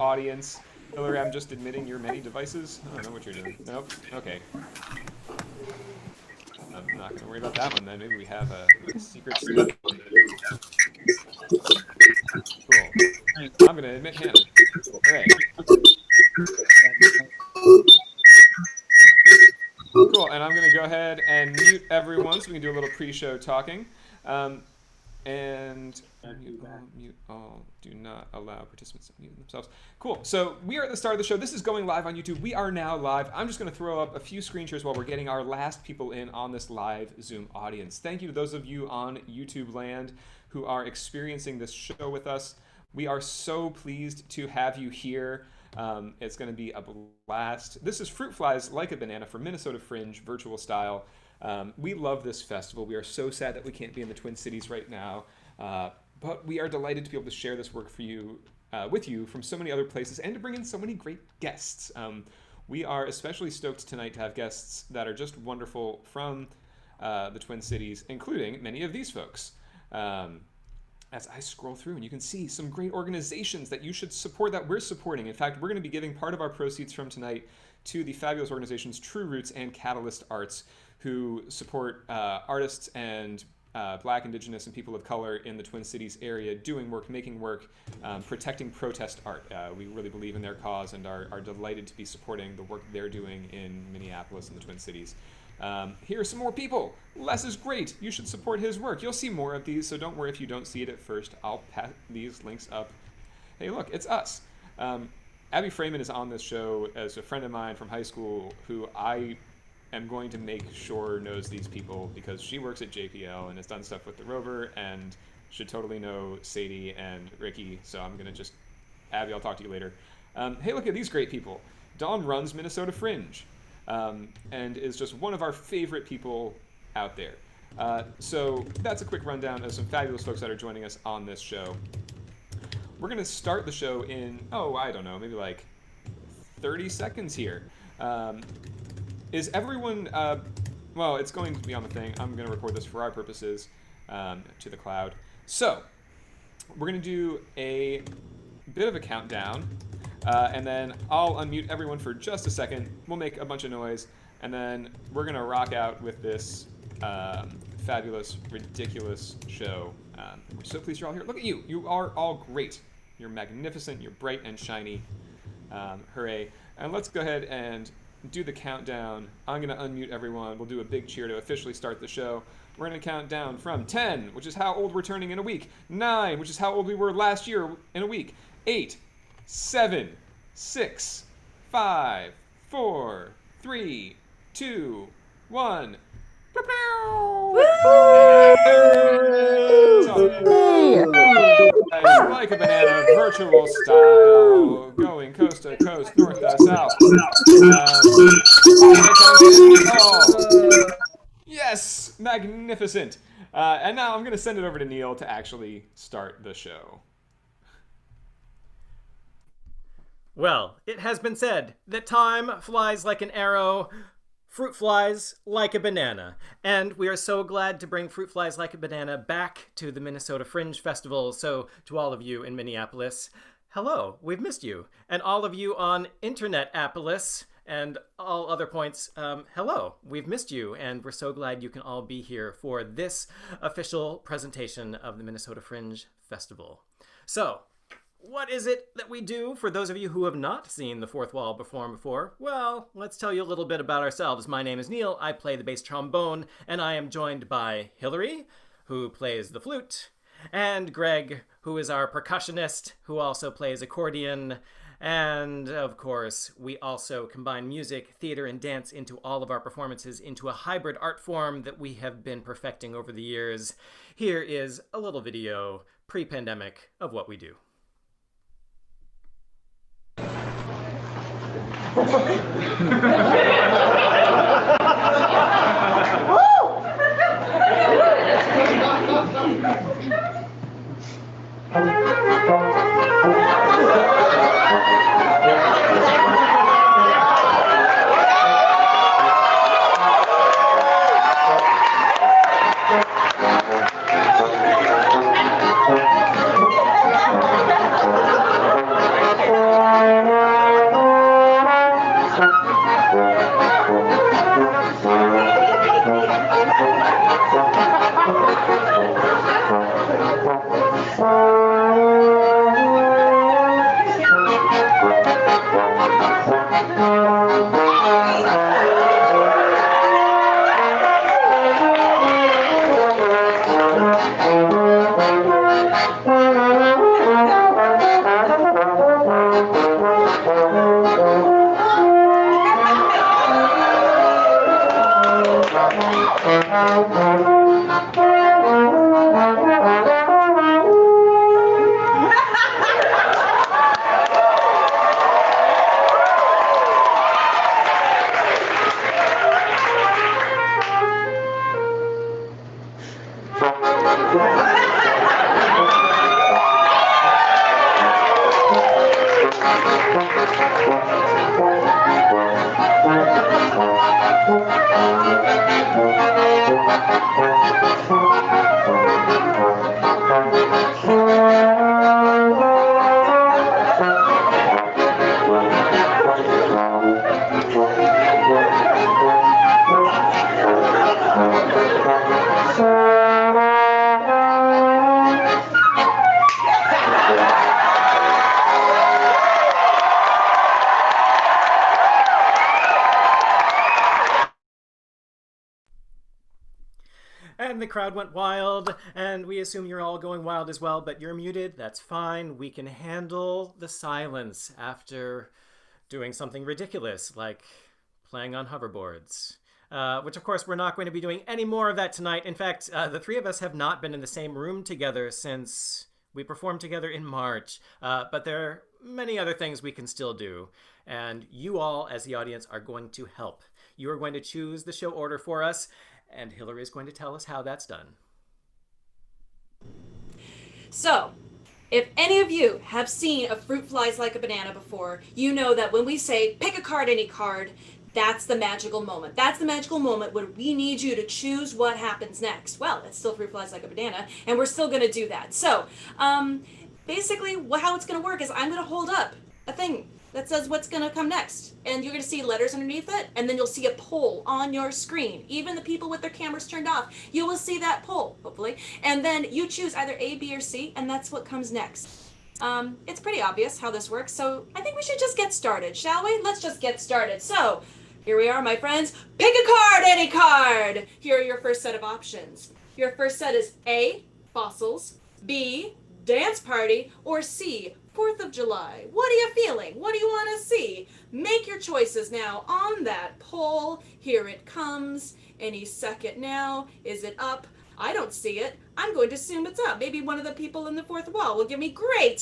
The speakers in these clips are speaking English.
audience. Hillary, I'm just admitting your many devices. I don't know what you're doing. Nope. Okay. I'm not going to worry about that one then. Maybe we have a secret step. Cool. I'm going to admit Hannah. Hooray. Cool, and I'm going to go ahead and mute everyone so we can do a little pre-show talking. And mute all, do not allow participants to mute themselves. Cool, so we are at the start of the show. This is going live on YouTube. We are now live. I'm just going to throw up a few screen shares while we're getting our last people in on this live Zoom audience. Thank you to those of you on YouTube land who are experiencing this show with us. We are so pleased to have you here. It's going to be a blast. This is Fruit Flies Like a Banana from Minnesota Fringe, virtual style. We love this festival. We are so sad that we can't be in the Twin Cities right now, but we are delighted to be able to share this work for you, with you from so many other places and to bring in so many great guests. We are especially stoked tonight to have guests that are just wonderful from the Twin Cities, including many of these folks. As I scroll through, and you can see some great organizations that you should support that we're supporting. In fact, we're going to be giving part of our proceeds from tonight to the fabulous organizations True Roots and Catalyst Arts, who support artists and Black, Indigenous, and people of color in the Twin Cities area doing work, making work, protecting protest art. We really believe in their cause and are delighted to be supporting the work they're doing in Minneapolis and the Twin Cities. Here are some more people. Les is great. You should support his work. You'll see more of these, so don't worry if you don't see it at first. I'll pat these links up. Hey, look, it's us. Abby Freeman is on this show as a friend of mine from high school who I am going to make sure knows these people because she works at JPL and has done stuff with the Rover and should totally know Sadie and Ricky. So I'm going to just, Abby, I'll talk to you later. Hey, look at these great people. Dawn runs Minnesota Fringe. And is just one of our favorite people out there. So that's a quick rundown of some fabulous folks that are joining us on this show. We're going to start the show in, I don't know, maybe like 30 seconds here. Is everyone, well, it's going to be on the thing. I'm going to record this for our purposes to the cloud. So we're going to do a bit of a countdown. And then I'll unmute everyone for just a second. We'll make a bunch of noise, and then we're going to rock out with this fabulous, ridiculous show. We're so pleased you're all here. Look at you. You are all great. You're magnificent. You're bright and shiny. Hooray. And let's go ahead and do the countdown. I'm going to unmute everyone. We'll do a big cheer to officially start the show. We're going to count down from 10, which is how old we're turning in a week. 9, which is how old we were last year in a week. 8, 7, 6, 5, 4, 3, 2, 1. Like a banana, virtual style, going coast to coast, north to south. Yes, magnificent. And now I'm going to send it over to Neil to actually start the show. Well, it has been said that time flies like an arrow, fruit flies like a banana. And we are so glad to bring Fruit Flies Like a Banana back to the Minnesota Fringe Festival. So to all of you in Minneapolis, hello, we've missed you. And all of you on Internet-apolis and all other points, hello, we've missed you. And we're so glad you can all be here for this official presentation of the Minnesota Fringe Festival. So, what is it that we do for those of you who have not seen the Fourth Wall perform before? Well, let's tell you a little bit about ourselves. My name is Neil, I play the bass trombone, and I am joined by Hillary, who plays the flute, and Greg, who is our percussionist, who also plays accordion, and of course, we also combine music, theater, and dance into all of our performances into a hybrid art form that we have been perfecting over the years. Here is a little video, pre-pandemic, of what we do. And the crowd went wild, and we assume you're all going wild as well, but you're muted. That's fine. We can handle the silence after doing something ridiculous, like playing on hoverboards. Which, of course, we're not going to be doing any more of that tonight. In fact, the three of us have not been in the same room together since we performed together in March. But there are many other things we can still do. And you all, as the audience, are going to help. You are going to choose the show order for us, and Hillary is going to tell us how that's done. So, if any of you have seen a Fruit Flies Like a Banana before, you know that when we say pick a card, any card, that's the magical moment. That's the magical moment when we need you to choose what happens next. Well, it's still Fruit Flies Like a Banana, and we're still going to do that. So, basically, how it's going to work is I'm going to hold up a thing that says what's going to come next. And you're going to see letters underneath it, and then you'll see a poll on your screen. Even the people with their cameras turned off, you will see that poll, hopefully. And then you choose either A, B, or C, and that's what comes next. It's pretty obvious how this works, so I think we should just get started, shall we? Let's just get started. So, here we are, my friends. Pick a card, any card! Here are your first set of options. Your first set is A, fossils, B, dance party, or C, 4th of July. What are you feeling? What do you want to see? Make your choices now on that poll. Here it comes. Any second now. Is it up? I don't see it. I'm going to assume it's up. Maybe one of the people in the fourth wall will give me great.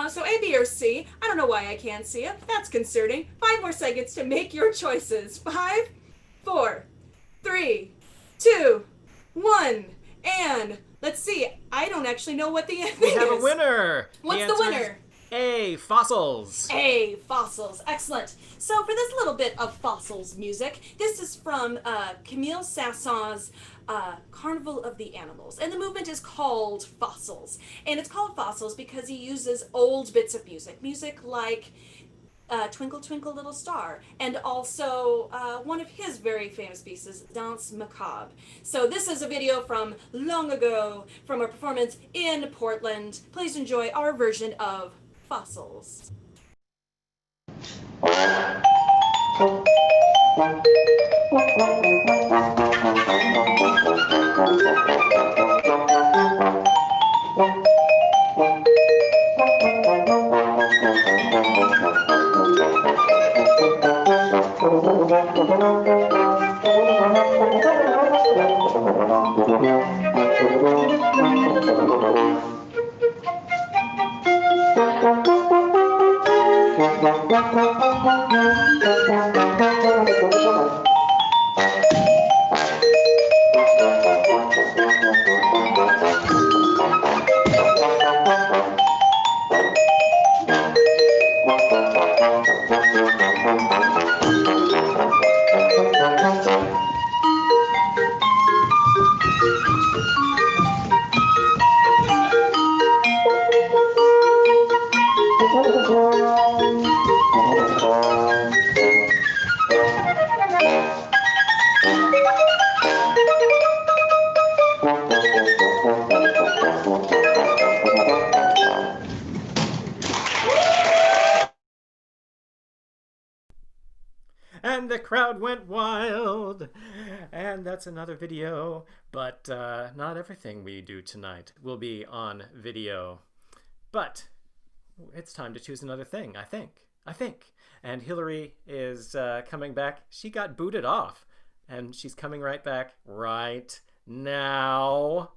So A, B, or C. I don't know why I can't see it. That's concerning. 5 more seconds to make your choices. 5, 4, 3, 2, 1, and let's see. I don't actually know what the thing is. We have a winner. What's the winner? A, fossils. A, fossils. Excellent. So for this little bit of fossils music, this is from Camille Saint-Saëns' Carnival of the Animals. And the movement is called Fossils. And it's called Fossils because he uses old bits of music. Music like Twinkle Twinkle Little Star, and also one of his very famous pieces, Danse Macabre. So this is a video from long ago, from a performance in Portland. Please enjoy our version of Fossils. And the crowd went wild. And that's another video. But not everything we do tonight will be on video. But it's time to choose another thing, I think. And Hillary is coming back. She got booted off. And she's coming right back right now.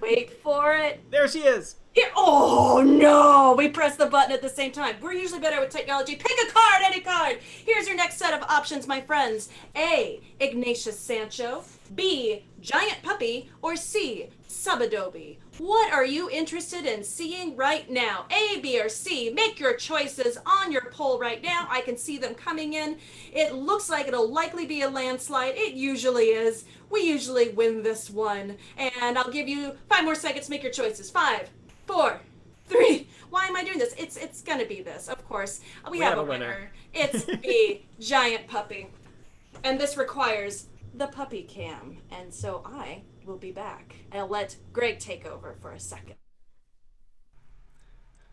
Wait for it. There she is. Here. Oh no! We pressed the button at the same time. We're usually better with technology. Pick a card, any card. Here's your next set of options, my friends. A. Ignatius Sancho. B. Giant Puppy. Or C. Subadobe. What are you interested in seeing right now? A, B, or C? Make your choices on your poll right now. I can see them coming in. It looks like it'll likely be a landslide. It usually is. We usually win this one. And I'll give you 5 more seconds to make your choices. 5, 4, 3. Why am I doing this? It's gonna be this, of course. We have a winner. It's B, Giant Puppy. And this requires the puppy cam. And so I will be back. I'll let Greg take over for a second.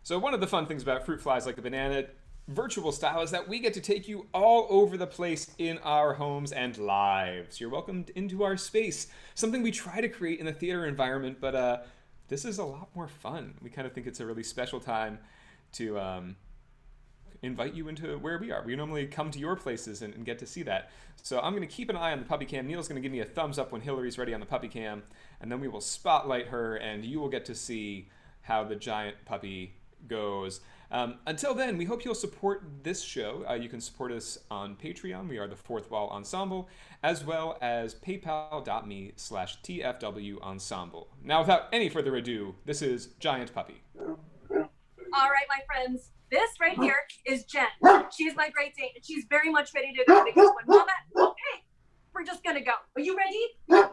So one of the fun things about Fruit Flies Like a Banana virtual style is that we get to take you all over the place in our homes and lives. You're welcomed into our space, something we try to create in the theater environment, but this is a lot more fun. We kind of think it's a really special time to invite you into where we are. We normally come to your places and get to see that. So I'm going to keep an eye on the puppy cam. Neil's going to give me a thumbs up when Hillary's ready on the puppy cam, and then we will spotlight her, and you will get to see how the giant puppy goes. Until then, we hope you'll support this show. You can support us on Patreon. We are the Fourth Wall Ensemble, as well as paypal.me/TFW Ensemble. Now, without any further ado, this is Giant Puppy. All right, my friends. This right here is Jen. She's my Great Dane, and she's very much ready to go because when Mama, okay, we're just gonna go. Are you ready? Okay.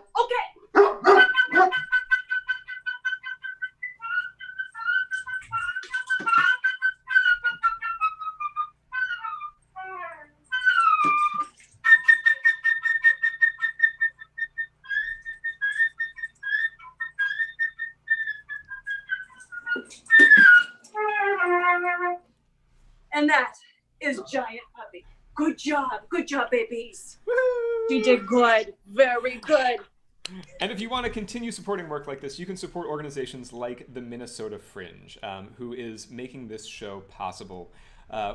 And that is Giant Puppy. Good job, babies. Woo-hoo! She did good, very good. And if you want to continue supporting work like this, you can support organizations like the Minnesota Fringe, who is making this show possible.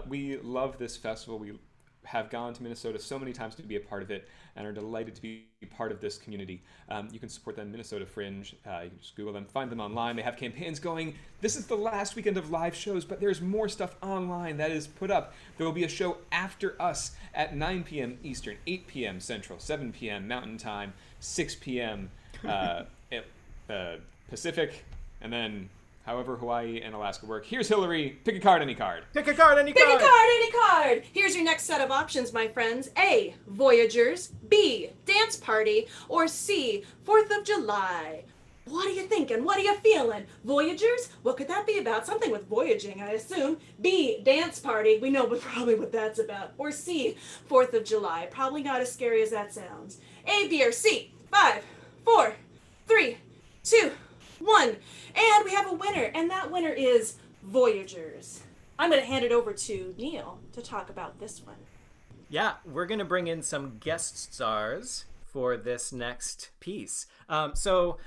We love this festival. We have gone to Minnesota so many times to be a part of it and are delighted to be part of this community. You can support them, Minnesota Fringe. You can just Google them, find them online. They have campaigns going. This is the last weekend of live shows, but there's more stuff online that is put up. There will be a show after us at 9 p.m. Eastern, 8 p.m. Central, 7 p.m. Mountain Time, 6 p.m. Pacific, and then however Hawaii and Alaska work. Here's Hillary. Pick a card, any card. Pick a card, any Pick card. a card, any card. Here's your next set of options, my friends. A, Voyagers. B, Dance Party. Or C, 4th of July. What are you thinking? What are you feeling? Voyagers? What could that be about? Something with voyaging, I assume. B, Dance Party. We know probably what that's about. Or C, 4th of July. Probably not as scary as that sounds. A, B, or C. 5, 4, 3, 2, 1. And we have a winner, and that winner is Voyagers. I'm going to hand it over to Neil to talk about this one. Yeah, we're going to bring in some guest stars for this next piece. So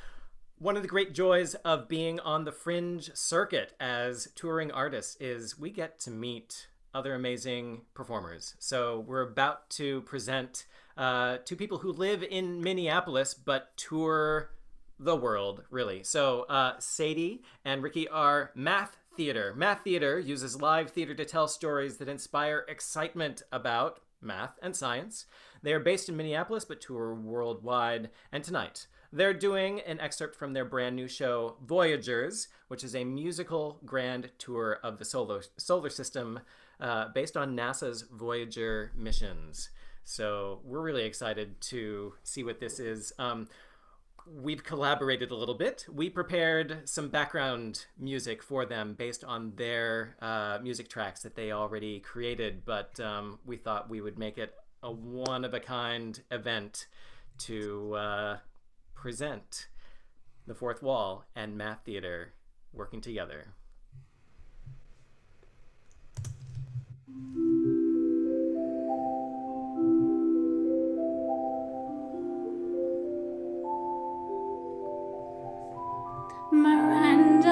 one of the great joys of being on the Fringe circuit as touring artists is we get to meet other amazing performers. So we're about to present two people who live in Minneapolis but tour the world, really. So Sadie and Ricky are Math Theater. Math Theater uses live theater to tell stories that inspire excitement about math and science. They are based in Minneapolis but tour worldwide. And tonight, they're doing an excerpt from their brand new show, Voyagers, which is a musical grand tour of the solar system based on NASA's Voyager missions. So we're really excited to see what this is. We've collaborated a little bit. We prepared some background music for them based on their music tracks that they already created, but we thought we would make it a one-of-a-kind event to present the Fourth Wall and Math Theater working together. Miranda,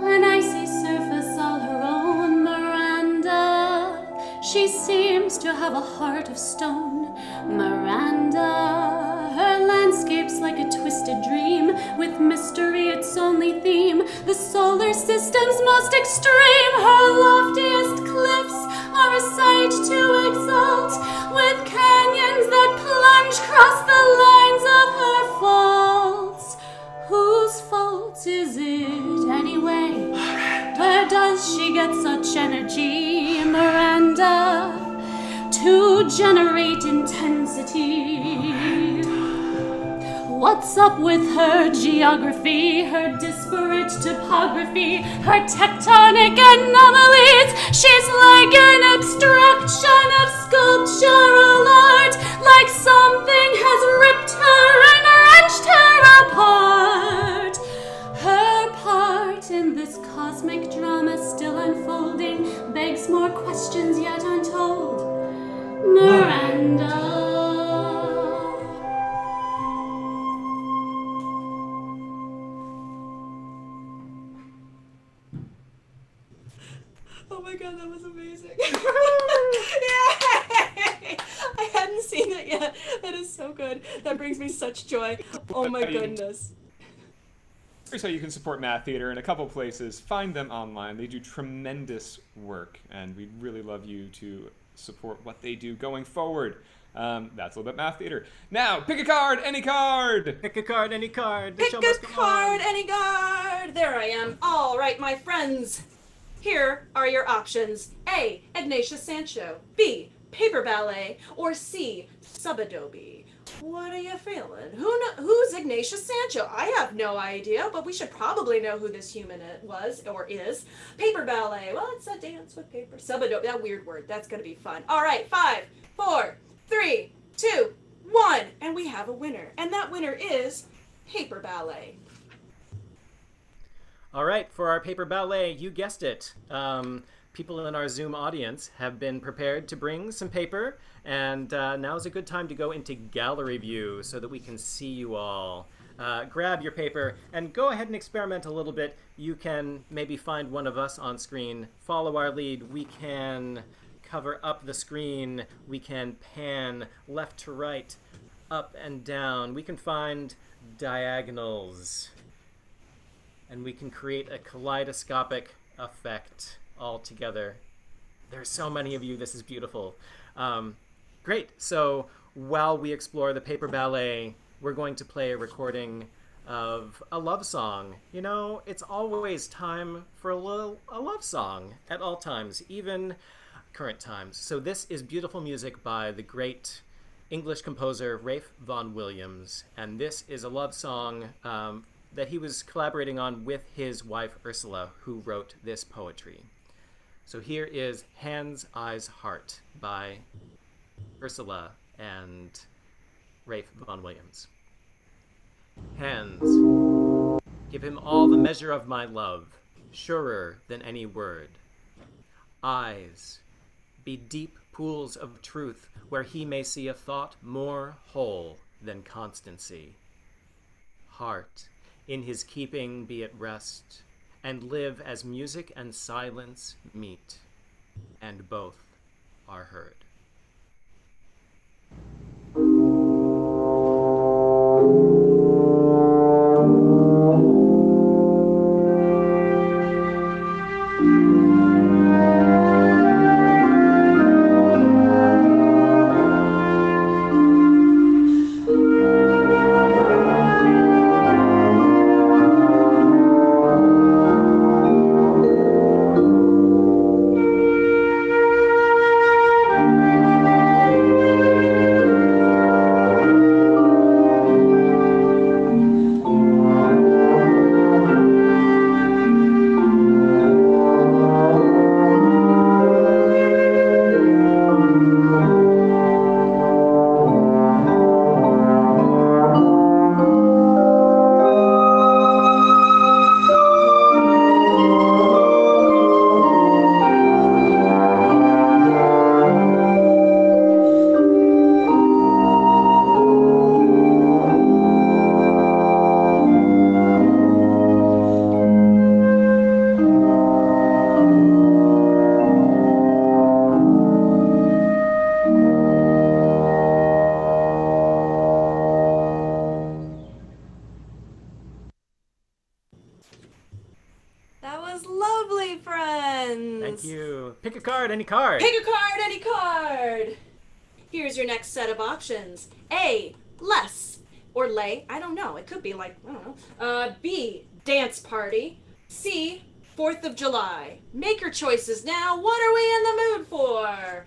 an icy surface all her own. Miranda, She seems to have a heart of stone. Miranda, her landscape's like a twisted dream, with mystery its only theme, the solar system's most extreme. Her loftiest cliffs are a sight to exalt, with canyons that plunge across the lines of her faults. Whose fault is it anyway? Where does she get such energy, Miranda, to generate intensity? What's up with her geography, her disparate topography, her tectonic anomalies? She's like an abstraction of sculptural art, like something has ripped her and wrenched her apart. Her part in this cosmic drama still unfolding begs more questions yet untold. Miranda. Oh my god, that was amazing. Yay! I hadn't seen it yet. That is so good. That brings me such joy. Oh my goodness. Here's how you can support Math Theater in a couple places. Find them online. They do tremendous work, and we'd really love you to support what they do going forward. That's a little bit Math Theater. Now, pick a card, any card! Pick a card, any card. Pick a card, any card. There I am. All right, my friends. Here are your options. A, Ignatius Sancho. B, Paper Ballet. Or C, Subadobe. What are you feeling? Who's Ignatius Sancho? I have no idea, but we should probably know who this human was or is. Paper Ballet. Well, it's a dance with paper. Subadobe. That weird word. That's going to be fun. All right, 5, 4, 3, 2, 1. And we have a winner. And that winner is Paper Ballet. All right, for our paper ballet, you guessed it. People in our Zoom audience have been prepared to bring some paper, and now is a good time to go into gallery view so that we can see you all. Grab your paper and go ahead and experiment a little bit. You can maybe find one of us on screen, follow our lead. We can cover up the screen. We can pan left to right, up and down. We can find diagonals. And we can create a kaleidoscopic effect all together. There's so many of you. This is beautiful. Great. So while we explore the paper ballet, we're going to play a recording of a love song. You know, it's always time for a love song at all times, even current times. So this is beautiful music by the great English composer Ralph Vaughan Williams, and this is a love song that he was collaborating on with his wife Ursula, who wrote this poetry. So here is Hands, Eyes, Heart by Ursula and Ralph Vaughan Williams. Hands, give him all the measure of my love, surer than any word. Eyes, be deep pools of truth, where he may see a thought more whole than constancy. Heart, in his keeping be at rest, and live as music and silence meet, and both are heard. Pick a card, any card. Pick a card, any card. Here's your next set of options. A, less. Or lay, I don't know. It could be like, I don't know. B, dance party. C, 4th of July. Make your choices now. What are we in the mood for?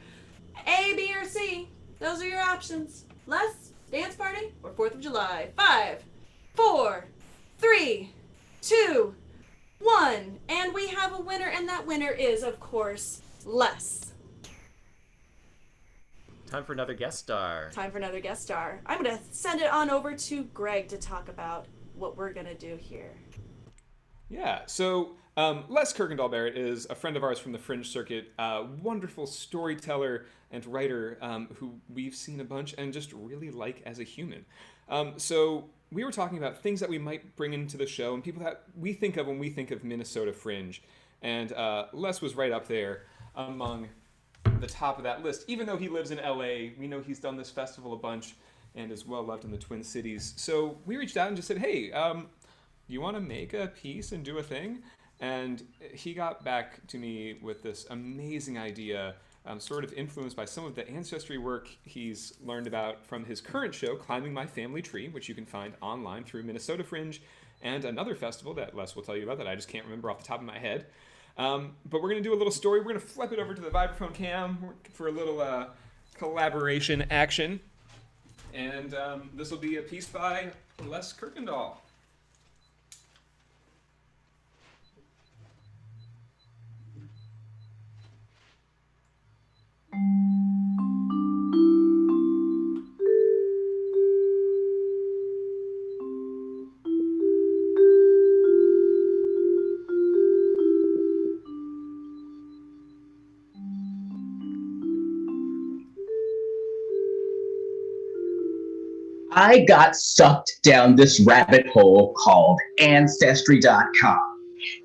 A, B, or C. Those are your options. Less, dance party, or 4th of July. 5, 4, 3, 2, 1. And we have a winner, and that winner is, of course, less. Time for another guest star. Time for another guest star. I'm going to send it on over to Greg to talk about what we're going to do here. Yeah, so Les Kirkendall Barrett is a friend of ours from the Fringe circuit, a wonderful storyteller and writer who we've seen a bunch and just really like as a human. So we were talking about things that we might bring into the show and people that we think of when we think of Minnesota Fringe. And Les was right up there among the top of that list. Even though he lives in LA, we know he's done this festival a bunch and is well loved in the Twin Cities. So we reached out and just said, hey, you want to make a piece and do a thing? And he got back to me with this amazing idea, sort of influenced by some of the ancestry work he's learned about from his current show, Climbing My Family Tree, which you can find online through Minnesota Fringe, and another festival that Les will tell you about that I just can't remember off the top of my head. But we're going to do a little story. We're going to flip it over to the vibraphone cam for a little collaboration action. And this will be a piece by Les Kirkendall. I got sucked down this rabbit hole called Ancestry.com,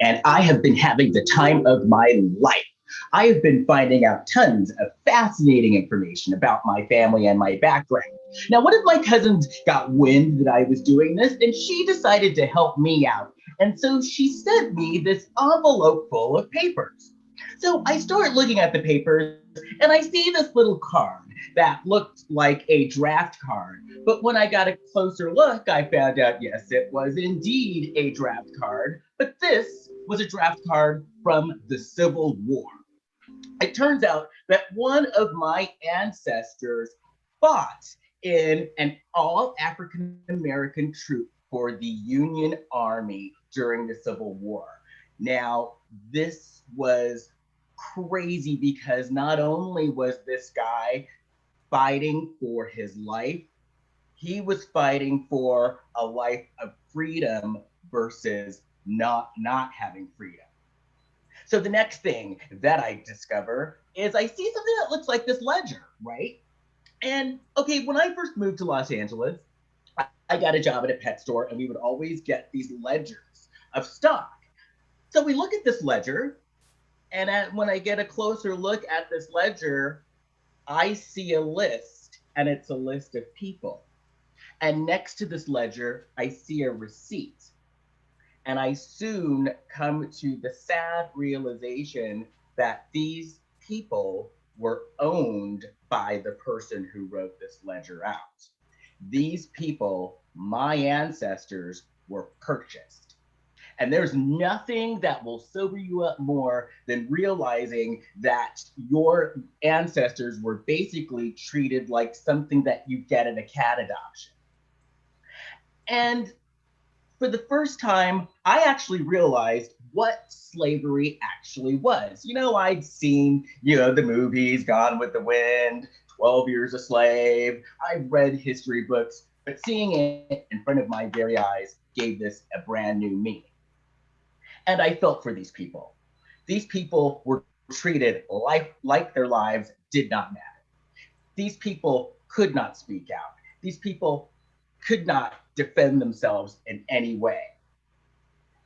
and I have been having the time of my life. I have been finding out tons of fascinating information about my family and my background. Now, one of my cousins got wind that I was doing this, and she decided to help me out. And so she sent me this envelope full of papers. So I start looking at the papers, and I see this little card that looked like a draft card. But when I got a closer look, I found out, yes, it was indeed a draft card, but this was a draft card from the Civil War. It turns out that one of my ancestors fought in an all African American troop for the Union Army during the Civil War. Now, this was crazy because not only was this guy fighting for his life, he was fighting for a life of freedom versus not having freedom. So the next thing that I discover is I see something that looks like this ledger, right? And okay, when I first moved to Los Angeles, I got a job at a pet store and we would always get these ledgers of stock. So we look at this ledger, and when I get a closer look at this ledger, I see a list, and it's a list of people. And next to this ledger, I see a receipt. And I soon come to the sad realization that these people were owned by the person who wrote this ledger out. These people, my ancestors, were purchased. And there's nothing that will sober you up more than realizing that your ancestors were basically treated like something that you get in a cat adoption. And for the first time, I actually realized what slavery actually was. You know, I'd seen, the movies, Gone with the Wind, 12 Years a Slave. I've read history books, but seeing it in front of my very eyes gave this a brand new meaning. And I felt for these people. These people were treated like their lives did not matter. These people could not speak out. These people could not defend themselves in any way.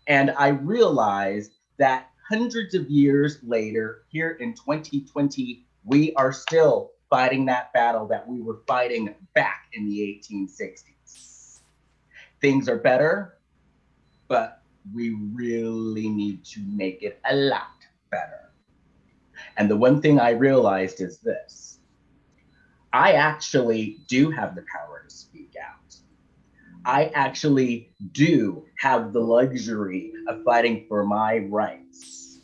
And I realized that hundreds of years later, here in 2020, we are still fighting that battle that we were fighting back in the 1860s. Things are better, but we really need to make it a lot better. And the one thing I realized is this: I actually do have the power to speak out. I actually do have the luxury of fighting for my rights.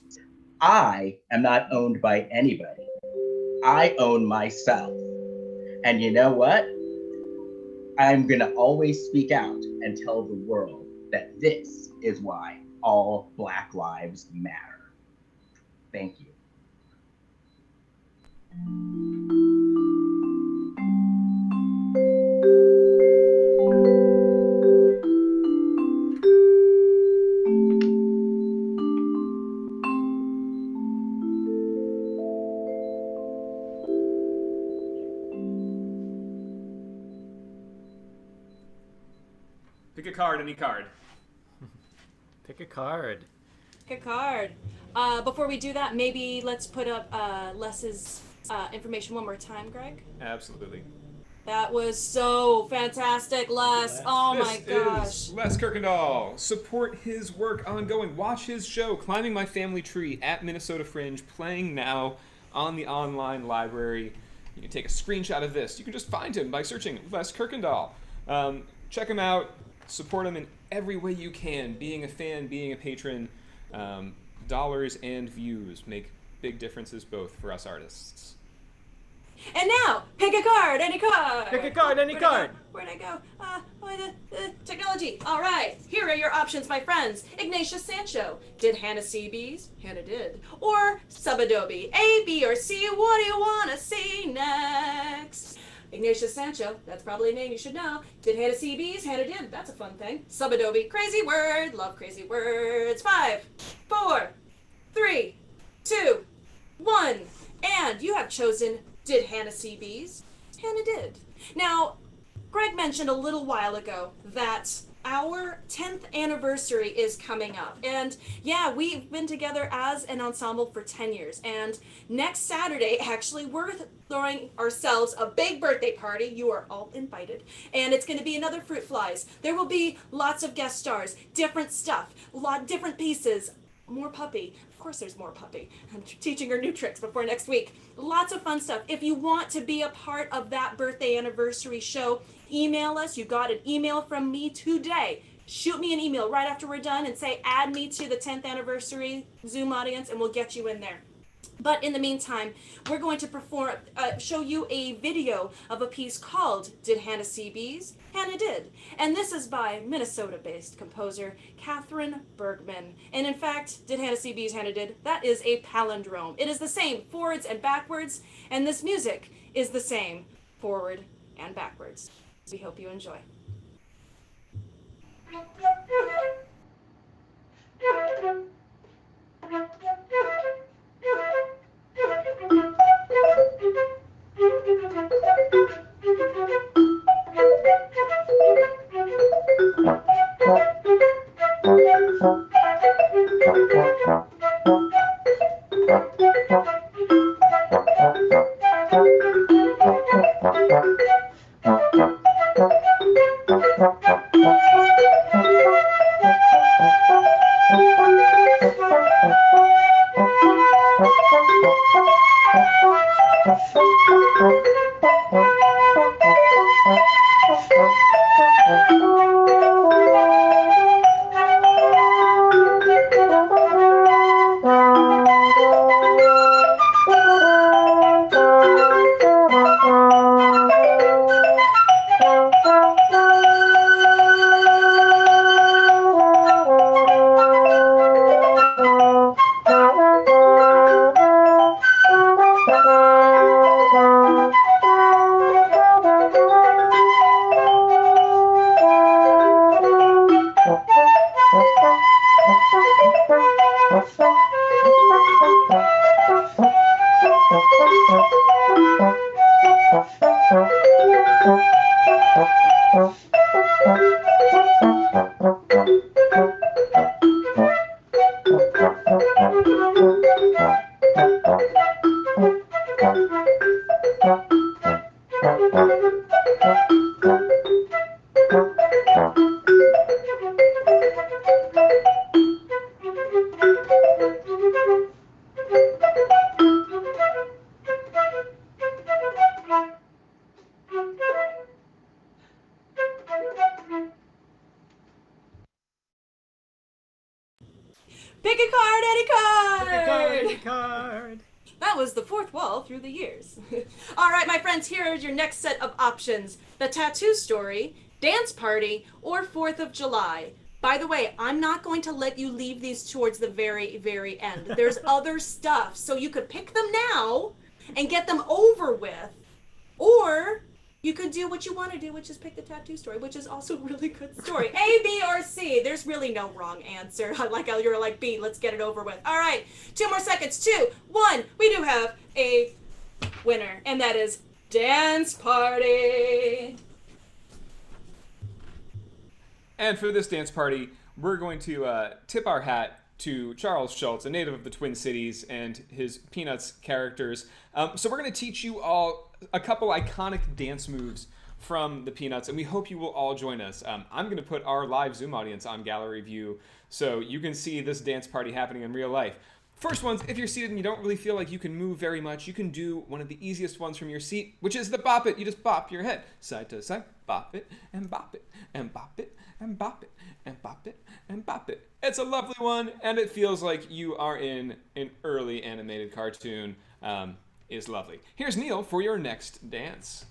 I am not owned by anybody. I own myself. And you know what? I'm going to always speak out and tell the world that this is why all Black lives matter. Thank you. Pick a card, any card. Pick a card. Pick a card. Before we do that, maybe let's put up Les's information one more time, Greg. Absolutely. That was so fantastic, Les. Oh my gosh. This is Les Kirkendall. Support his work ongoing. Watch his show, Climbing My Family Tree, at Minnesota Fringe, playing now on the online library. You can take a screenshot of this. You can just find him by searching Les Kirkendall. Check him out. Support him in every way you can. Being a fan, being a patron. Dollars and views make big differences both for us artists. And now, pick a card, any card. Pick a card, any card. Where'd I go? Technology. All right, here are your options, my friends. Ignatius Sancho. Did Hannah see bees? Hannah did. Or Subadobe. A, B, or C. What do you want to see next? Ignatius Sancho. That's probably a name you should know. Did Hannah see bees? Hannah did. That's a fun thing. Subadobe. Crazy word. Love crazy words. 5, 4, 3, 2, 1. And you have chosen... Did Hannah see bees? Hannah did. Now, Greg mentioned a little while ago that our 10th anniversary is coming up. And yeah, we've been together as an ensemble for 10 years. And next Saturday, actually, we're throwing ourselves a big birthday party. You are all invited. And it's going to be another Fruit Flies. There will be lots of guest stars, different stuff, different pieces. More puppy. Of course there's more puppy. I'm teaching her new tricks before next week. Lots of fun stuff. If you want to be a part of that birthday anniversary show, email us. You got an email from me today. Shoot me an email right after we're done and say, add me to the 10th anniversary Zoom audience, and we'll get you in there. But in the meantime, we're going to show you a video of a piece called Did Hannah See Bees? Hannah did. And this is by Minnesota-based composer Catherine Bergman. And in fact, Did Hannah See Bees? Hannah did. That is a palindrome. It is the same forwards and backwards, and this music is the same forward and backwards. We hope you enjoy. any card! Pick a card, any card. That was the fourth wall through the years. All right, my friends, here is your next set of options. The tattoo story, dance party, or 4th of July. By the way, I'm not going to let you leave these towards the very, very end. There's other stuff, so you could pick them now and get them over with. Or you could do what you want to do, which is pick the tattoo story, which is also a really good story. A, B, or C. There's really no wrong answer. I like how you're like, B, let's get it over with. All right, 2 more seconds. 2, 1. We do have a winner, and that is Dance Party. And for this dance party, we're going to tip our hat to Charles Schultz, a native of the Twin Cities, and his Peanuts characters. So we're going to teach you all a couple iconic dance moves from the Peanuts, and we hope you will all join us. I'm going to put our live Zoom audience on gallery view so you can see this dance party happening in real life. First ones, if you're seated and you don't really feel like you can move very much, you can do one of the easiest ones from your seat, which is the bop it. You just bop your head side to side, bop it, and bop it, and bop it, and bop it, and bop it, and bop it. It's a lovely one, and it feels like you are in an early animated cartoon. Is lovely. Here's Neil for your next dance.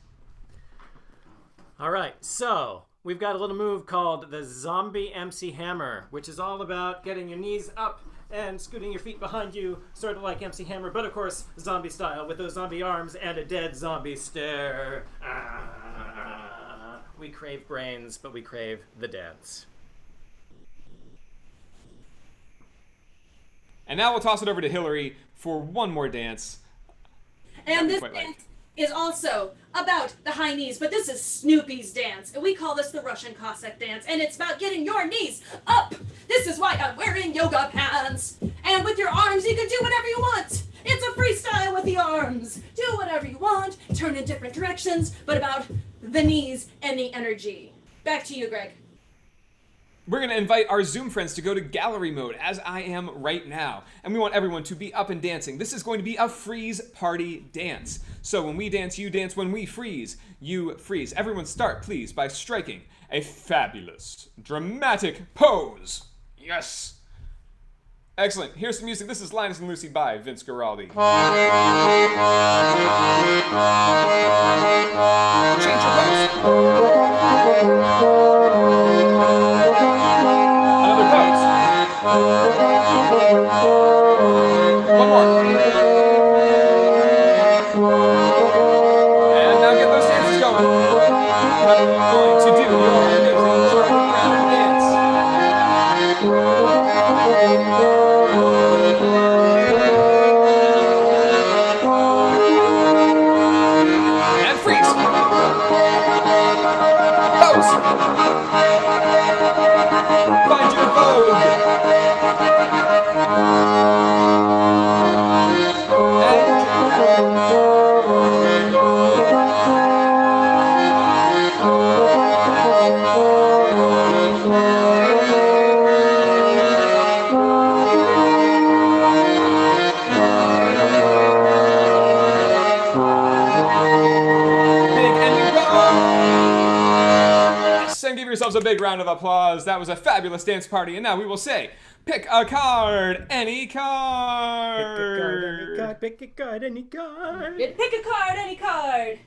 All right, so we've got a little move called the Zombie MC Hammer, which is all about getting your knees up and scooting your feet behind you, sort of like MC Hammer, but of course zombie style with those zombie arms and a dead zombie stare. We crave brains, but we crave the dance. And now we'll toss it over to Hillary for one more dance. And this dance is also about the high knees, but this is Snoopy's dance, and we call this the Russian Cossack dance, and it's about getting your knees up. This is why I'm wearing yoga pants. And with your arms, you can do whatever you want. It's a freestyle with the arms. Do whatever you want, turn in different directions, but about the knees and the energy. Back to you, Greg. We're going to invite our Zoom friends to go to gallery mode, as I am right now. And we want everyone to be up and dancing. This is going to be a freeze party dance. So when we dance, you dance. When we freeze, you freeze. Everyone start, please, by striking a fabulous, dramatic pose. Yes. Excellent. Here's some music. This is Linus and Lucy by Vince Guaraldi. Change your pose. Another pose. One more. And now get those dances going. I'm going to do your amazing Charlie Brown dance. And freeze. Pose. Find your vogue. And give yourselves a big round of applause. That was a fabulous dance party. And now we will say, pick a card, any card. Pick a card, any card. Pick a card, any card.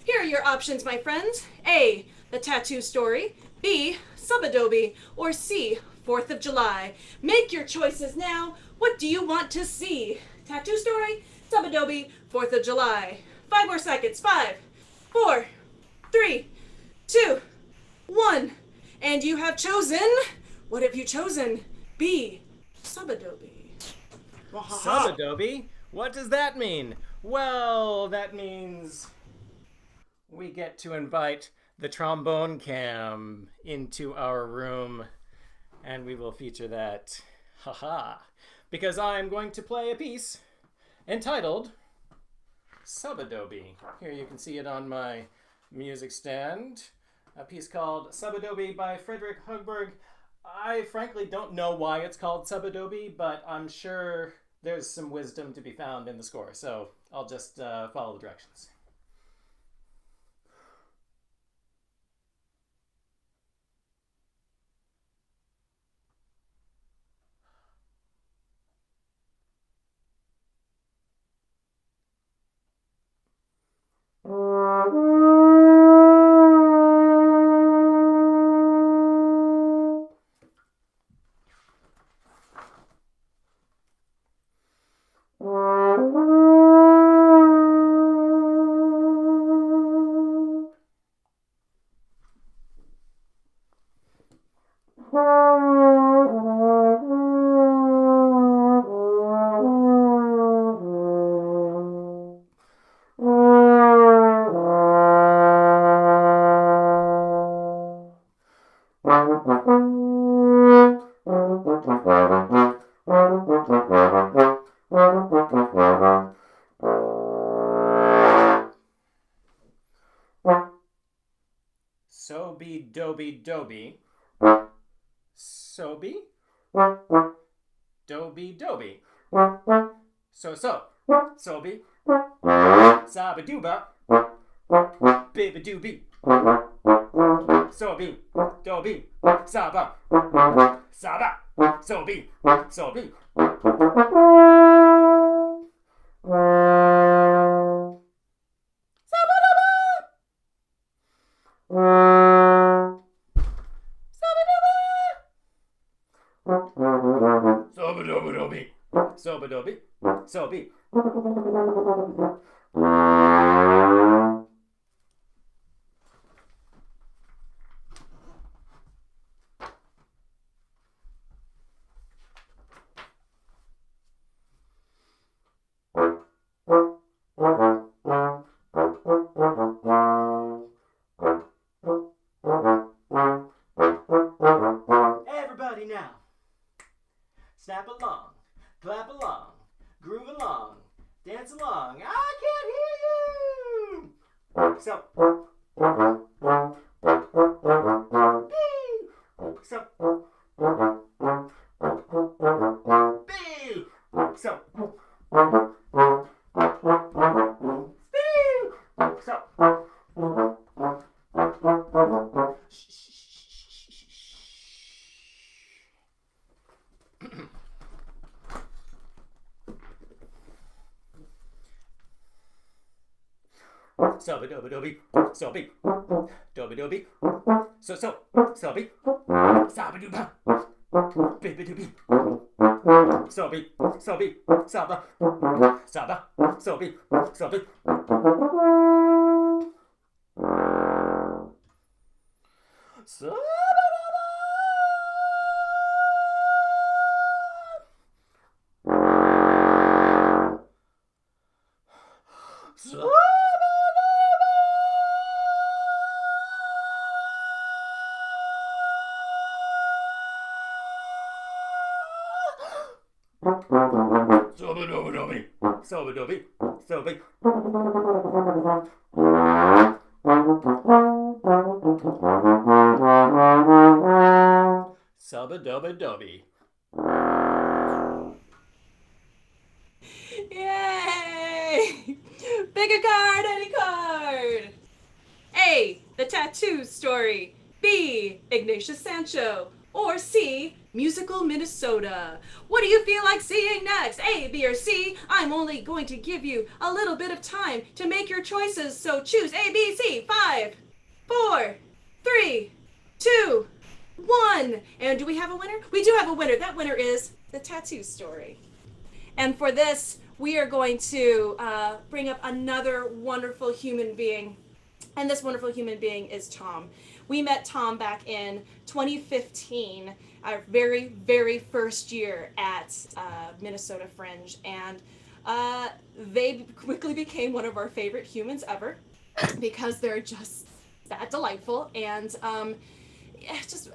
Here are your options, my friends. A, the tattoo story. B, Subadobe. Or C, 4th of July. Make your choices now. What do you want to see? Tattoo story, Subadobe, 4th of July. 5 more seconds. 5, 4, 3, 2, 1. And you have chosen. What have you chosen? B, Subadobe. Subadobe? What does that mean? Well, that means we get to invite the trombone cam into our room, and we will feature that. Haha. Because I'm going to play a piece entitled Subadobe. Here you can see it on my music stand. A piece called Subadobe by Frederick Hugberg. I frankly don't know why it's called Subadobe, but I'm sure there's some wisdom to be found in the score, so I'll just follow the directions. Sobe doby doby. Sobe doby doby. So Sobe Sabaduba Baby dooby Sobe doby Saba Saba Sobe Sobe. Sobadoby Sobadoby Sobe. Everybody now, snap along, clap along, groove along, dance along. I can't hear you. So, so, so, Sobadoby, Sobe, Doby Doby, so, Sobe, Sabaduba, Baby Doobie, Sobe, Saba, Saba, Sobe, Sobe. Sobadoby, Sobadoby, Sobe. Sobadoby. Yay! Pick a card, any card! A, the tattoo story. B, Ignatius Sancho. Or C, musical Minnesota. What do you feel like seeing next? A, B, or C? I'm only going to give you a little bit of time to make your choices, so choose A, B, C. 5, 4, 3, 2, 1. And do we have a winner? We do have a winner. That winner is the tattoo story. And for this, we are going to bring up another wonderful human being. And this wonderful human being is Tom. We met Tom back in 2015, our very, very first year at Minnesota Fringe. And they quickly became one of our favorite humans ever because they're just that delightful. And just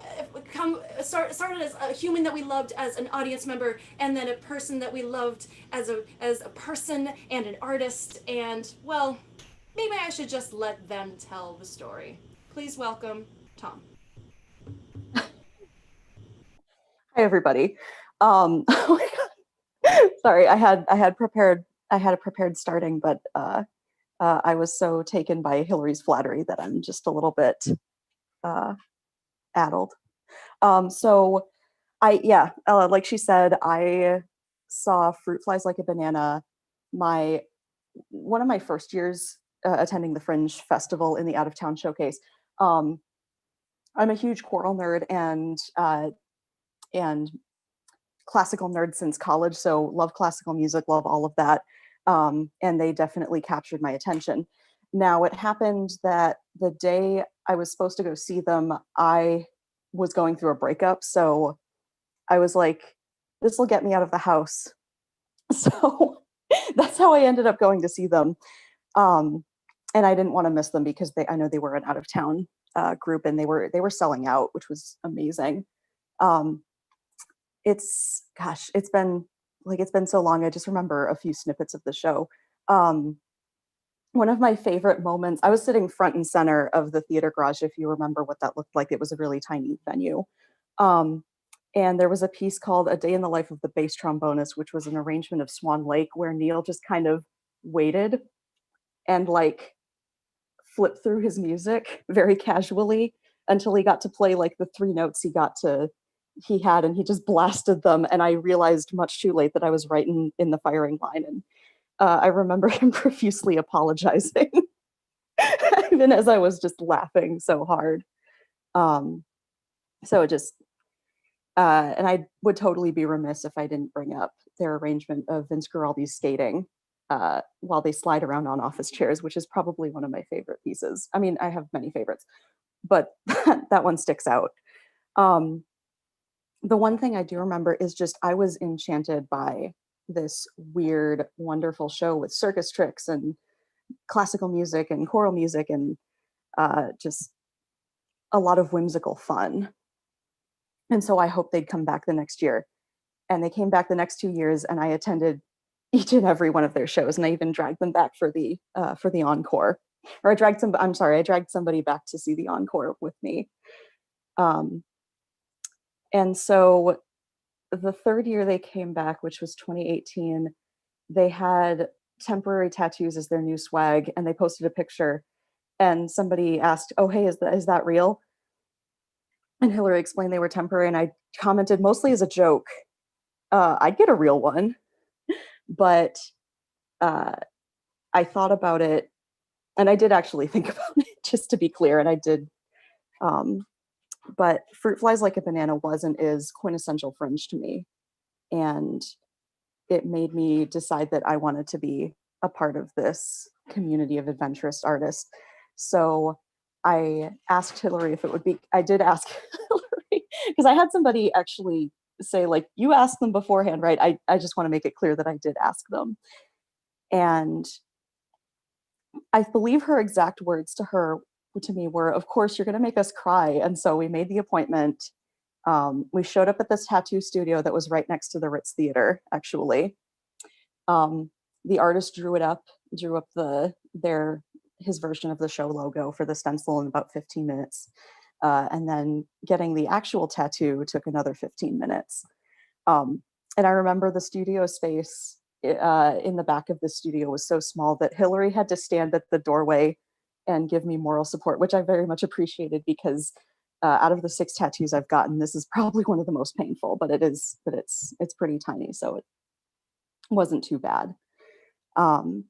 started as a human that we loved as an audience member, and then a person that we loved as a person and an artist. And well, maybe I should just let them tell the story. Please welcome Tom. Hi, everybody. Oh my God. Sorry, I had a prepared starting, but I was so taken by Hillary's flattery that I'm just a little bit addled. So like she said, I saw Fruit Flies Like a Banana one of my first years attending the Fringe Festival in the Out of Town Showcase. I'm a huge choral nerd and classical nerd since college, so love classical music, love all of that. And they definitely captured my attention. Now, it happened that the day I was supposed to go see them, I was going through a breakup, so I was like, this will get me out of the house. So that's how I ended up going to see them. And I didn't want to miss them because I know they were an out of town group, and they were selling out, which was amazing. It's been so long. I just remember a few snippets of the show. one of my favorite moments, I was sitting front and center of the theater garage, if you remember what that looked like. It was a really tiny venue. Um, and there was a piece called A Day in the Life of the Bass Trombonist, which was an arrangement of Swan Lake, where Neil just kind of waited and like flipped through his music very casually until he got to play like the three notes he had, and he just blasted them. And I realized much too late that I was right in the firing line. And I remember him profusely apologizing, even as I was just laughing so hard. So it just, and I would totally be remiss if I didn't bring up their arrangement of Vince Guaraldi's skating while they slide around on office chairs, which is probably one of my favorite pieces. I mean, I have many favorites, but that one sticks out. The one thing I do remember is just I was enchanted by this weird, wonderful show with circus tricks and classical music and choral music and just a lot of whimsical fun. And so I hoped they'd come back the next year. And they came back the next 2 years, and I attended each and every one of their shows, and I even dragged them back for the encore. Or I dragged somebody back to see the encore with me. And so the third year they came back, which was 2018, they had temporary tattoos as their new swag, and they posted a picture, and somebody asked, "Oh, hey, is that real?" And Hillary explained they were temporary, and I commented mostly as a joke, I'd get a real one. But I thought about it, and I did actually think about it, just to be clear, and I did. But Fruit Flies Like a Banana was and is quintessential Fringe to me. And it made me decide that I wanted to be a part of this community of adventurous artists. So I asked Hillary if it would be, I did ask Hillary, because I had somebody actually say, like, you asked them beforehand, right? I just want to make it clear that I did ask them. And I believe her exact words to me were, "Of course, you're going to make us cry." And so we made the appointment. We showed up at this tattoo studio that was right next to the Ritz Theater, actually. The artist drew up his version of the show logo for the stencil in about 15 minutes. And then getting the actual tattoo took another 15 minutes. And I remember the studio space in the back of the studio was so small that Hillary had to stand at the doorway and give me moral support, which I very much appreciated, because out of the 6 tattoos I've gotten, this is probably one of the most painful, but it's pretty tiny, so it wasn't too bad. And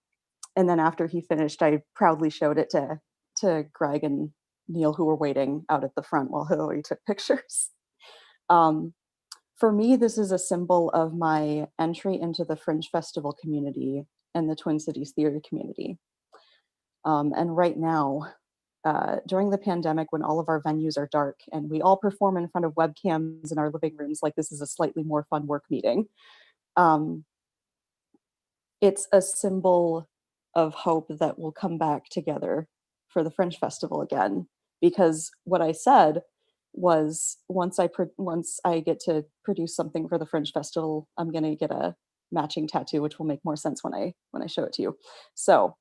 then after he finished, I proudly showed it to Greg and Neil, who were waiting out at the front while Hillary took pictures. For me, this is a symbol of my entry into the Fringe Festival community and the Twin Cities theater community. And right now, during the pandemic, when all of our venues are dark and we all perform in front of webcams in our living rooms, like this is a slightly more fun work meeting, it's a symbol of hope that we'll come back together for the Fringe Festival again. Because what I said was, once I get to produce something for the Fringe Festival, I'm going to get a matching tattoo, which will make more sense when I show it to you. So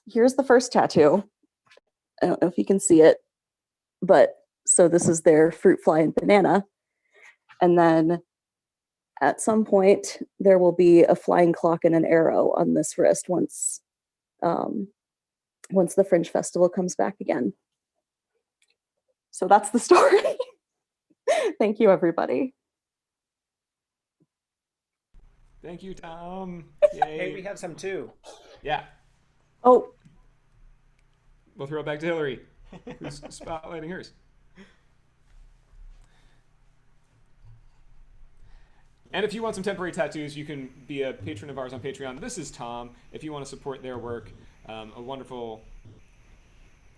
here's the first tattoo. I don't know if you can see it, but so this is their fruit fly and banana. And then at some point there will be a flying clock and an arrow on this wrist once the Fringe Festival comes back again. So that's the story. Thank you, everybody. Thank you, Tom. Yay. Hey, we have some too. Yeah. Oh, We'll throw it back to Hillary, who's spotlighting hers. And if you want some temporary tattoos, you can be a patron of ours on Patreon. This is Tom. If you want to support their work, a wonderful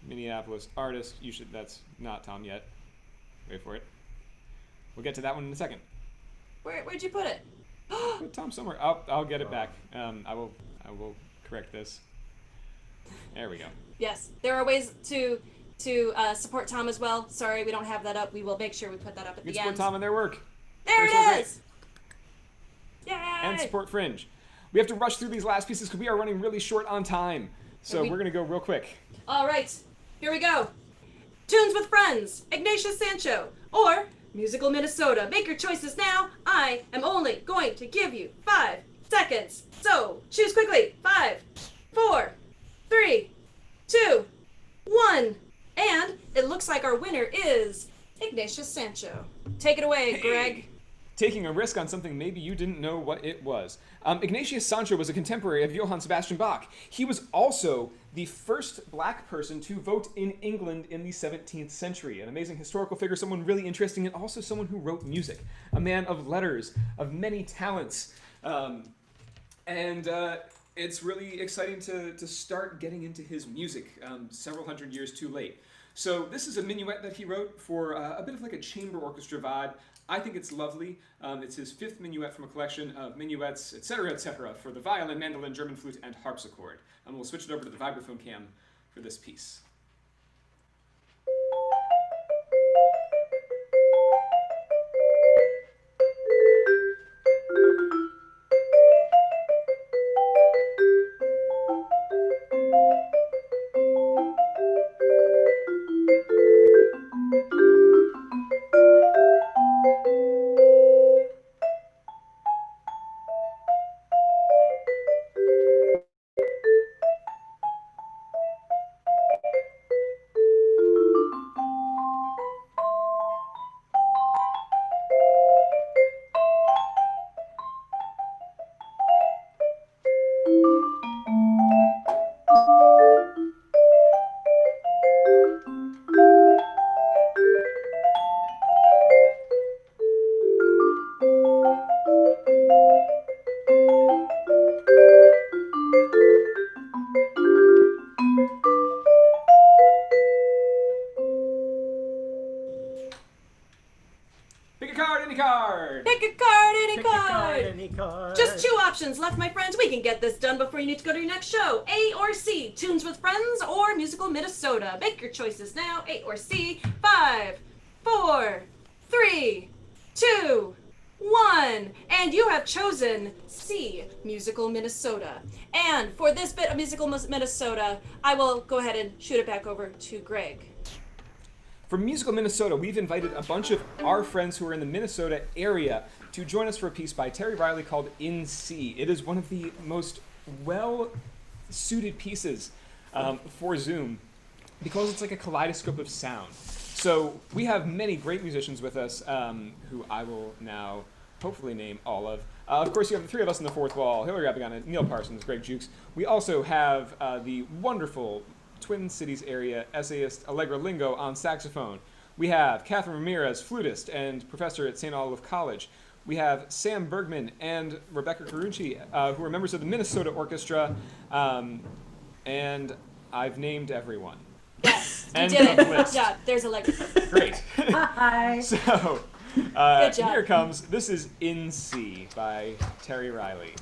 Minneapolis artist. That's not Tom yet. Wait for it. We'll get to that one in a second. Where'd you put it? Put Tom somewhere. I'll get it back. I will correct this. There we go. Yes, there are ways to support Tom as well. Sorry, we don't have that up. We will make sure we put that up at You the can end. support Tom and their work. There They're so it is! Yay! And support Fringe. We have to rush through these last pieces because we are running really short on time. So we're going to go real quick. All right, here we go. Tunes with Friends, Ignatius Sancho, or Musical Minnesota. Make your choices now. I am only going to give you 5 seconds. So choose quickly. 5, 4, 3, 2, 1. And it looks like our winner is Ignatius Sancho. Take it away, Greg. Taking a risk on something maybe you didn't know what it was. Ignatius Sancho was a contemporary of Johann Sebastian Bach. He was also the first black person to vote in England in the 17th century. An amazing historical figure, someone really interesting, and also someone who wrote music. A man of letters, of many talents. It's really exciting to start getting into his music several hundred years too late. So this is a minuet that he wrote for a bit of like a chamber orchestra vibe. I think it's lovely. It's his 5th minuet from a collection of minuets, etc., for the violin, mandolin, German flute, and harpsichord. And we'll switch it over to the vibraphone cam for this piece. Pick a card, any card! Pick a card, any Pick a card. card, any card. Just 2 options left, my friends. We can get this done before you need to go to your next show. A or C, Tunes with Friends or Musical Minnesota. Make your choices now. A or C. 5, 4, 3, 2, 1. And you have chosen C, Musical Minnesota. And for this bit of Musical Minnesota, I will go ahead and shoot it back over to Greg. For Musical Minnesota, we've invited a bunch of our friends who are in the Minnesota area to join us for a piece by Terry Riley called In C. It is one of the most well-suited pieces for Zoom because it's like a kaleidoscope of sound. So we have many great musicians with us who I will now hopefully name all of. Of course, you have the 3 of us in the fourth wall, Hillary Abigana, Neil Parsons, Greg Jukes. We also have the wonderful Twin Cities area essayist Allegra Lingo on saxophone. We have Catherine Ramirez, flutist and professor at St. Olive College. We have Sam Bergman and Rebecca Carucci, who are members of the Minnesota Orchestra, and I've named everyone. Yes, you And did it. the Good list. job. There's Allegra. Great. Hi. So, Good job. here comes, this is In C by Terry Riley.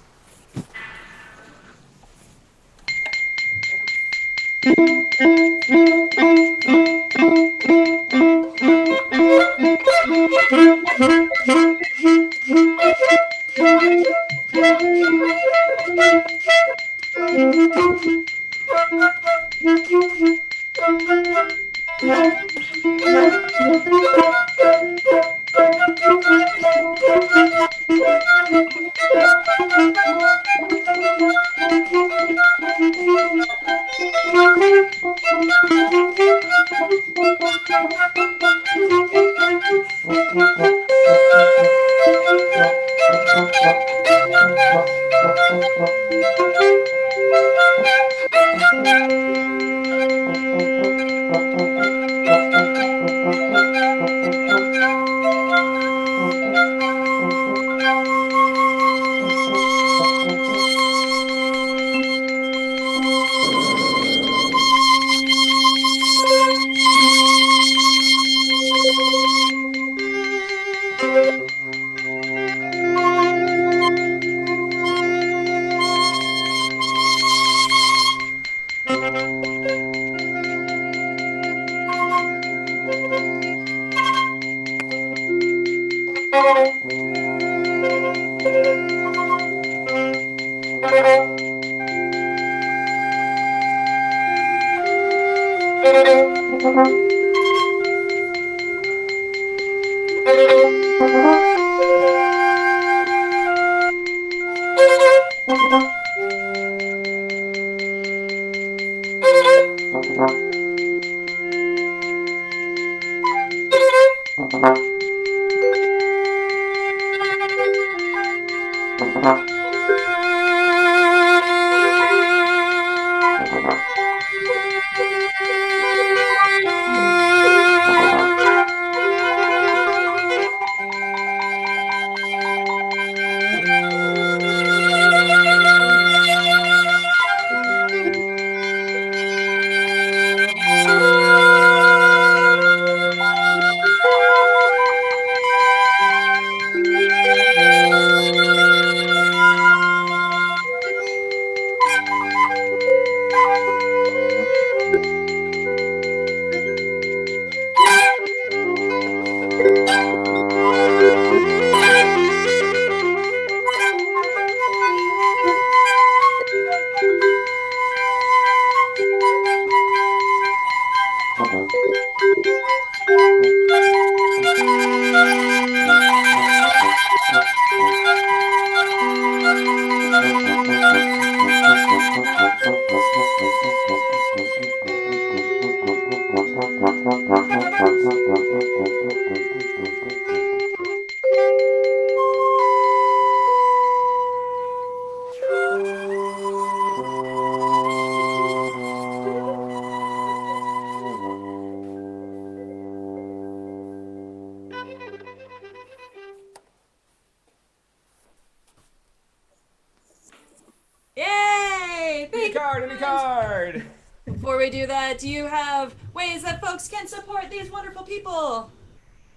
Yay! Give me a Thank you, card, give me a friends. card. Before we do that, do you have ways that folks can support these wonderful people?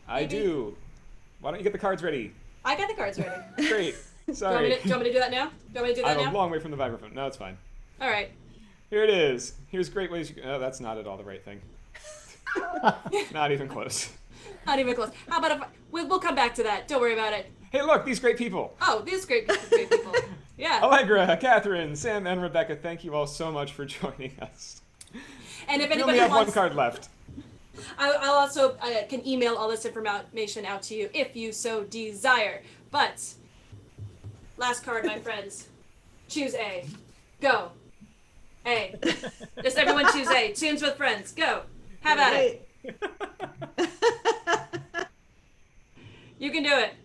I Maybe. do. Why don't you get the cards ready? I got the cards ready. Great. Do Sorry. you want me to do that now? Do you want me to do that I'm now? a long way from the vibraphone. No, it's fine. All right. Here it is. Here's great ways you can... Oh, that's not at all the right thing. Not even close. Not even close. How about if we'll come back to that. Don't worry about it. Hey, look, these great people. Oh, these great people. Yeah. Allegra, Catherine, Sam, and Rebecca, thank you all so much for joining us. And if We only anybody have wants, one card left. I'll also can email all this information out to you if you so desire. But last card, my friends. Choose A. Go. A. Just everyone choose A. Tunes with friends. Go. Have at it. You can do it.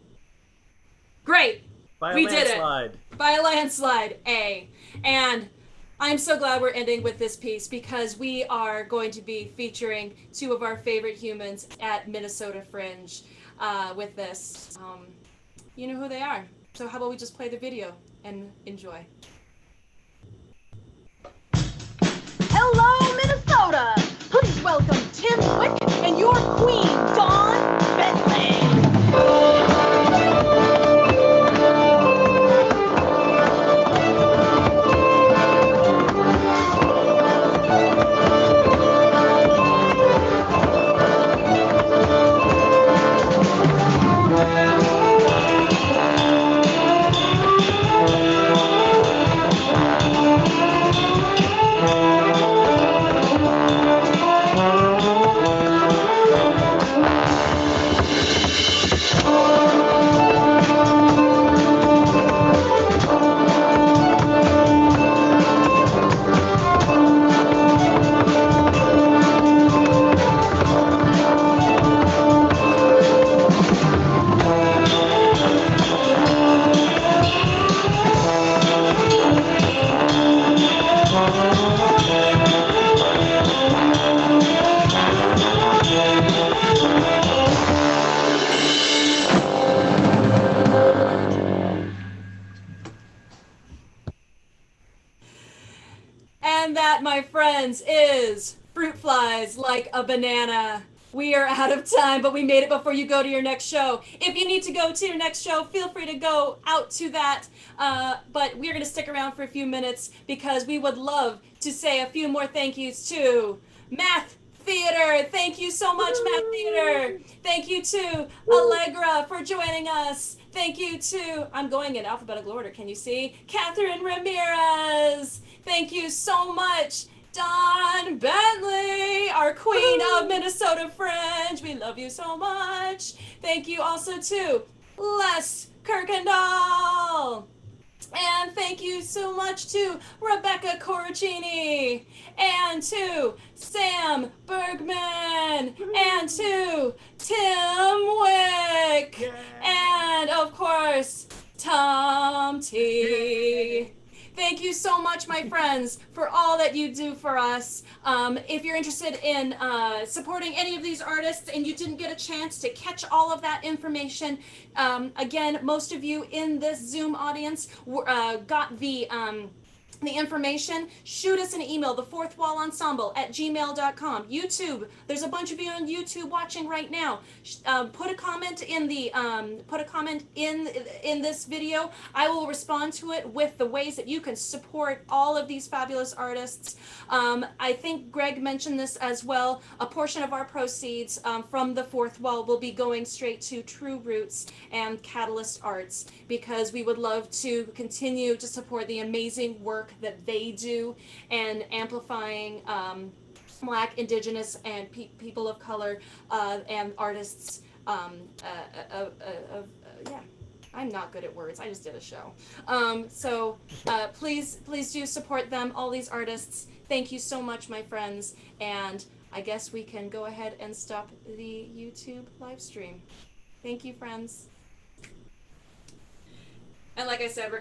Great. By a We did it. landslide. By a landslide, A. And I'm so glad we're ending with this piece because we are going to be featuring two of our favorite humans at Minnesota Fringe with this. You know who they are. So how about we just play the video and enjoy. Hello, Minnesota! Please welcome Tim Wick and your queen, Dawn Bentley. And that, my friends, is Fruit Flies Like a Banana. We are out of time, but we made it before you go to your next show. If you need to go to your next show, feel free to go out to that. But we're going to stick around for a few minutes because we would love to say a few more thank yous to Math Theater. Thank you so much, Math Theater. Thank you to Allegra for joining us. Thank you to, I'm going in alphabetical order, can you see? Catherine Ramirez. Thank you so much, Don Bentley, our Queen of Minnesota Fringe. We love you so much. Thank you also to Les Kirkendall. And thank you so much to Rebecca Corricini, and to Sam Bergman, and to Tim Wick, and of course, Tom T. Thank you so much, my friends, for all that you do for us. If you're interested in supporting any of these artists and you didn't get a chance to catch all of that information, again, most of you in this Zoom audience got the information. Shoot us an email, thefourthwallensemble@gmail.com. YouTube, there's a bunch of you on YouTube watching right now. Put a comment in the in this video. I will respond to it with the ways that you can support all of these fabulous artists. I think Greg mentioned this as well. A portion of our proceeds from the Fourth Wall will be going straight to True Roots and Catalyst Arts, because we would love to continue to support the amazing work that they do and amplifying Black, Indigenous, and people of color and artists. Yeah, I'm not good at words. I just did a show. So please do support them, all these artists. Thank you so much, my friends. And I guess we can go ahead and stop the YouTube live stream. Thank you, friends. And like I said, we're